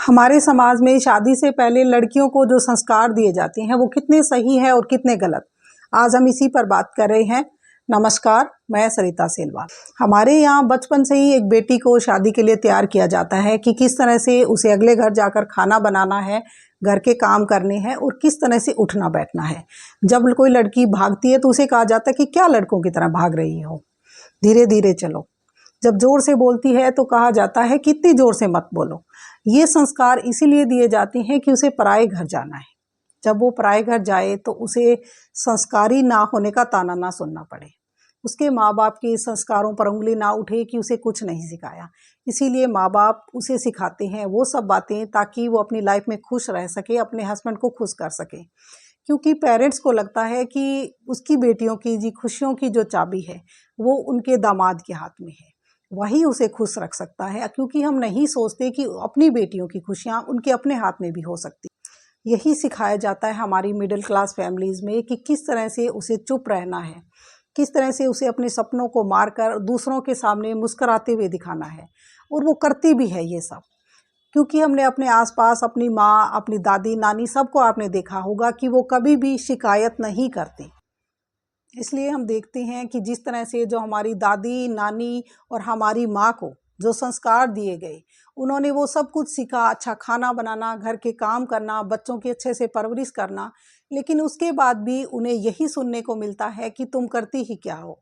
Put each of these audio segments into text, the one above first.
हमारे समाज में शादी से पहले लड़कियों को जो संस्कार दिए जाते हैं वो कितने सही हैं और कितने गलत, आज हम इसी पर बात कर रहे हैं। नमस्कार, मैं सरिता सेलवाल। हमारे यहाँ बचपन से ही एक बेटी को शादी के लिए तैयार किया जाता है कि किस तरह से उसे अगले घर जाकर खाना बनाना है, घर के काम करने हैं और किस तरह से उठना बैठना है। जब कोई लड़की भागती है तो उसे कहा जाता है कि क्या लड़कों की तरह भाग रही हो, धीरे धीरे चलो। जब जोर से बोलती है तो कहा जाता है कि इतनी जोर से मत बोलो। ये संस्कार इसीलिए दिए जाते हैं कि उसे पराए घर जाना है। जब वो पराए घर जाए तो उसे संस्कारी ना होने का ताना ना सुनना पड़े, उसके माँ बाप के संस्कारों पर उंगली ना उठे कि उसे कुछ नहीं सिखाया। इसीलिए माँ बाप उसे सिखाते हैं वो सब बातें ताकि वो अपनी लाइफ में खुश रह सके, अपने हस्बैंड को खुश कर सके। क्योंकि पेरेंट्स को लगता है कि उसकी बेटियों की जी खुशियों की जो चाबी है वो उनके दामाद के हाथ में है, वही उसे खुश रख सकता है। क्योंकि हम नहीं सोचते कि अपनी बेटियों की खुशियाँ उनके अपने हाथ में भी हो सकती। यही सिखाया जाता है हमारी मिडिल क्लास फैमिलीज़ में कि किस तरह से उसे चुप रहना है, किस तरह से उसे अपने सपनों को मारकर दूसरों के सामने मुस्कुराते हुए दिखाना है। और वो करती भी है ये सब, क्योंकि हमने अपने आसपास अपनी माँ, अपनी दादी, नानी सबको आपने देखा होगा कि वो कभी भी शिकायत नहीं करती। इसलिए हम देखते हैं कि जिस तरह से जो हमारी दादी, नानी और हमारी माँ को जो संस्कार दिए गए, उन्होंने वो सब कुछ सीखा, अच्छा खाना बनाना, घर के काम करना, बच्चों की अच्छे से परवरिश करना। लेकिन उसके बाद भी उन्हें यही सुनने को मिलता है कि तुम करती ही क्या हो।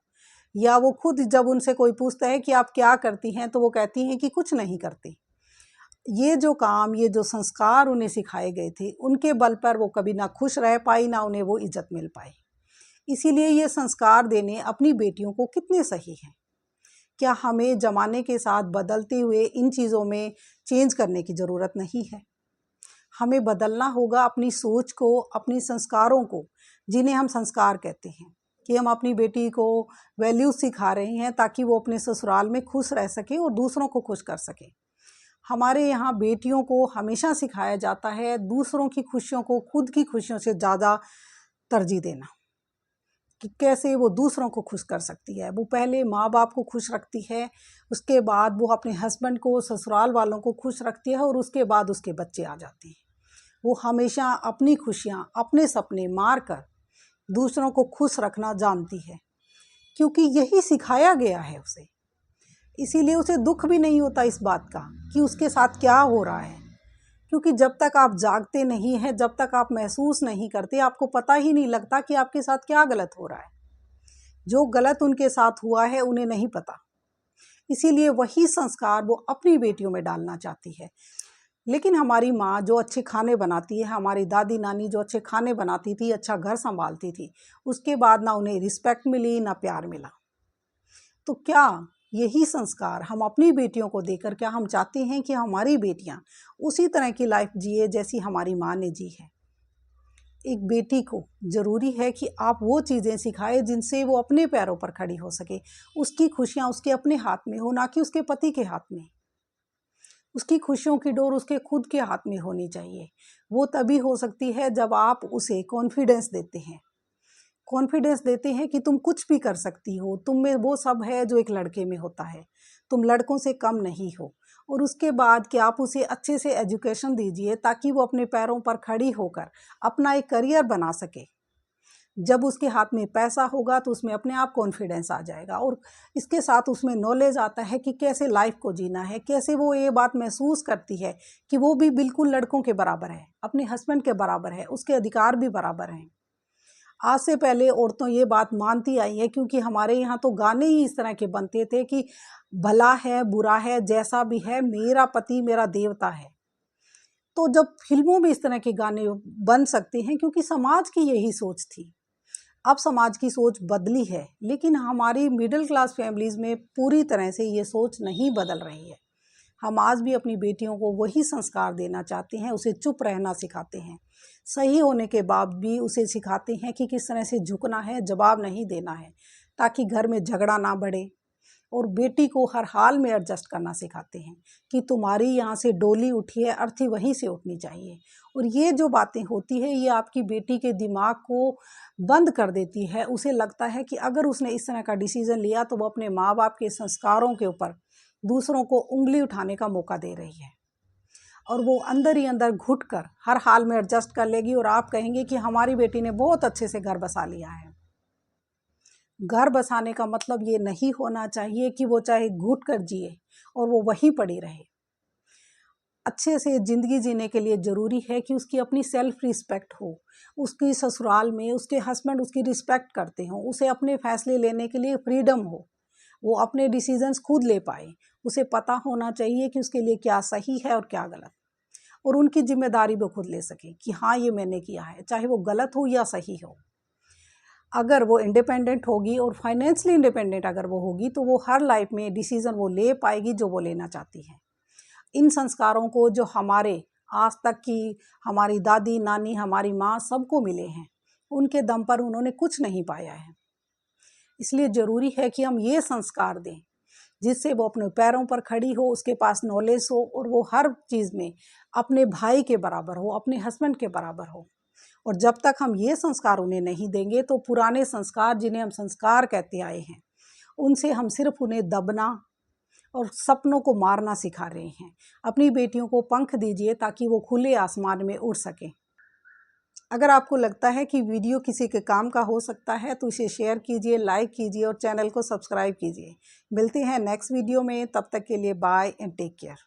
या वो खुद जब उनसे कोई पूछता है कि आप क्या करती हैं तो वो कहती हैं कि कुछ नहीं करती। ये जो काम, ये जो संस्कार उन्हें सिखाए गए थे, उनके बल पर वो कभी ना खुश रह पाई, ना उन्हें वो इज्जत मिल पाई। इसीलिए ये संस्कार देने अपनी बेटियों को कितने सही हैं। क्या हमें ज़माने के साथ बदलते हुए इन चीज़ों में चेंज करने की ज़रूरत नहीं है? हमें बदलना होगा अपनी सोच को, अपने संस्कारों को, जिन्हें हम संस्कार कहते हैं। कि हम अपनी बेटी को वैल्यूज़ सिखा रहे हैं ताकि वो अपने ससुराल में खुश रह सके और दूसरों को खुश कर सके। हमारे यहाँ बेटियों को हमेशा सिखाया जाता है दूसरों की खुशियों को खुद की खुशियों से ज़्यादा तरजीह देना, कि कैसे वो दूसरों को खुश कर सकती है। वो पहले माँ बाप को खुश रखती है, उसके बाद वो अपने हस्बैंड को, ससुराल वालों को खुश रखती है और उसके बाद उसके बच्चे आ जाते हैं। वो हमेशा अपनी खुशियाँ, अपने सपने मार कर दूसरों को खुश रखना जानती है, क्योंकि यही सिखाया गया है उसे। इसीलिए उसे दुख भी नहीं होता इस बात का कि उसके साथ क्या हो रहा है। क्योंकि जब तक आप जागते नहीं हैं, जब तक आप महसूस नहीं करते, आपको पता ही नहीं लगता कि आपके साथ क्या गलत हो रहा है। जो गलत उनके साथ हुआ है उन्हें नहीं पता। इसीलिए वही संस्कार वो अपनी बेटियों में डालना चाहती है। लेकिन हमारी माँ जो अच्छे खाने बनाती है, हमारी दादी नानी जो अच्छे खाने बनाती थी, अच्छा घर संभालती थी, उसके बाद ना उन्हें रिस्पेक्ट मिली, ना प्यार मिला। तो क्या यही संस्कार हम अपनी बेटियों को देकर, क्या हम चाहते हैं कि हमारी बेटियां उसी तरह की लाइफ जिए जैसी हमारी माँ ने जी है? एक बेटी को ज़रूरी है कि आप वो चीज़ें सिखाएं जिनसे वो अपने पैरों पर खड़ी हो सके। उसकी खुशियाँ उसके अपने हाथ में हो, ना कि उसके पति के हाथ में। उसकी खुशियों की डोर उसके खुद के हाथ में होनी चाहिए। वो तभी हो सकती है जब आप उसे कॉन्फिडेंस देते हैं। कॉन्फिडेंस देते हैं कि तुम कुछ भी कर सकती हो, तुम में वो सब है जो एक लड़के में होता है, तुम लड़कों से कम नहीं हो। और उसके बाद कि आप उसे अच्छे से एजुकेशन दीजिए ताकि वो अपने पैरों पर खड़ी होकर अपना एक करियर बना सके। जब उसके हाथ में पैसा होगा तो उसमें अपने आप कॉन्फिडेंस आ जाएगा और इसके साथ उसमें नॉलेज आता है कि कैसे लाइफ को जीना है, कैसे वो ये बात महसूस करती है कि वो भी बिल्कुल लड़कों के बराबर है, अपने हस्बैंड के बराबर है, उसके अधिकार भी बराबर हैं। आज से पहले औरतें ये बात मानती आई हैं, क्योंकि हमारे यहाँ तो गाने ही इस तरह के बनते थे कि भला है, बुरा है, जैसा भी है, मेरा पति मेरा देवता है। तो जब फिल्मों में इस तरह के गाने बन सकते हैं, क्योंकि समाज की यही सोच थी। अब समाज की सोच बदली है, लेकिन हमारी मिडिल क्लास फैमिलीज़ में पूरी तरह से ये सोच नहीं बदल रही है। हम आज भी अपनी बेटियों को वही संस्कार देना चाहते हैं, उसे चुप रहना सिखाते हैं। सही होने के बाद भी उसे सिखाते हैं कि किस तरह से झुकना है, जवाब नहीं देना है, ताकि घर में झगड़ा ना बढ़े। और बेटी को हर हाल में एडजस्ट करना सिखाते हैं कि तुम्हारी यहाँ से डोली उठी है, अर्थी वहीं से उठनी चाहिए। और ये जो बातें होती है, ये आपकी बेटी के दिमाग को बंद कर देती है। उसे लगता है कि अगर उसने इस तरह का डिसीज़न लिया तो वो अपने माँ बाप के संस्कारों के ऊपर दूसरों को उंगली उठाने का मौका दे रही है। और वो अंदर ही अंदर घुट कर हर हाल में एडजस्ट कर लेगी और आप कहेंगे कि हमारी बेटी ने बहुत अच्छे से घर बसा लिया है। घर बसाने का मतलब ये नहीं होना चाहिए कि वो चाहे घुट कर जिए और वो वहीं पड़ी रहे। अच्छे से ज़िंदगी जीने के लिए ज़रूरी है कि उसकी अपनी सेल्फ रिस्पेक्ट हो, उसकी ससुराल में उसके हस्बैंड उसकी रिस्पेक्ट करते हों, उसे अपने फैसले लेने के लिए फ्रीडम हो, वो अपने डिसीजंस खुद ले पाए। उसे पता होना चाहिए कि उसके लिए क्या सही है और क्या गलत, और उनकी जिम्मेदारी वो खुद ले सके कि हाँ ये मैंने किया है, चाहे वो गलत हो या सही हो। अगर वो इंडिपेंडेंट होगी और फाइनेंशियली इंडिपेंडेंट अगर वो होगी तो वो हर लाइफ में डिसीज़न वो ले पाएगी जो वो लेना चाहती है। इन संस्कारों को जो हमारे आज तक की हमारी दादी नानी हमारी माँ सबको मिले हैं, उनके दम पर उन्होंने कुछ नहीं पाया है। इसलिए ज़रूरी है कि हम ये संस्कार दें जिससे वो अपने पैरों पर खड़ी हो, उसके पास नॉलेज हो और वो हर चीज़ में अपने भाई के बराबर हो, अपने हस्बैंड के बराबर हो। और जब तक हम ये संस्कार उन्हें नहीं देंगे तो पुराने संस्कार जिन्हें हम संस्कार कहते आए हैं, उनसे हम सिर्फ उन्हें दबना और सपनों को मारना सिखा रहे हैं। अपनी बेटियों को पंख दीजिए ताकि वो खुले आसमान में उड़ सकें। अगर आपको लगता है कि वीडियो किसी के काम का हो सकता है तो इसे शेयर कीजिए, लाइक कीजिए और चैनल को सब्सक्राइब कीजिए। मिलते हैं नेक्स्ट वीडियो में, तब तक के लिए बाय एंड टेक केयर।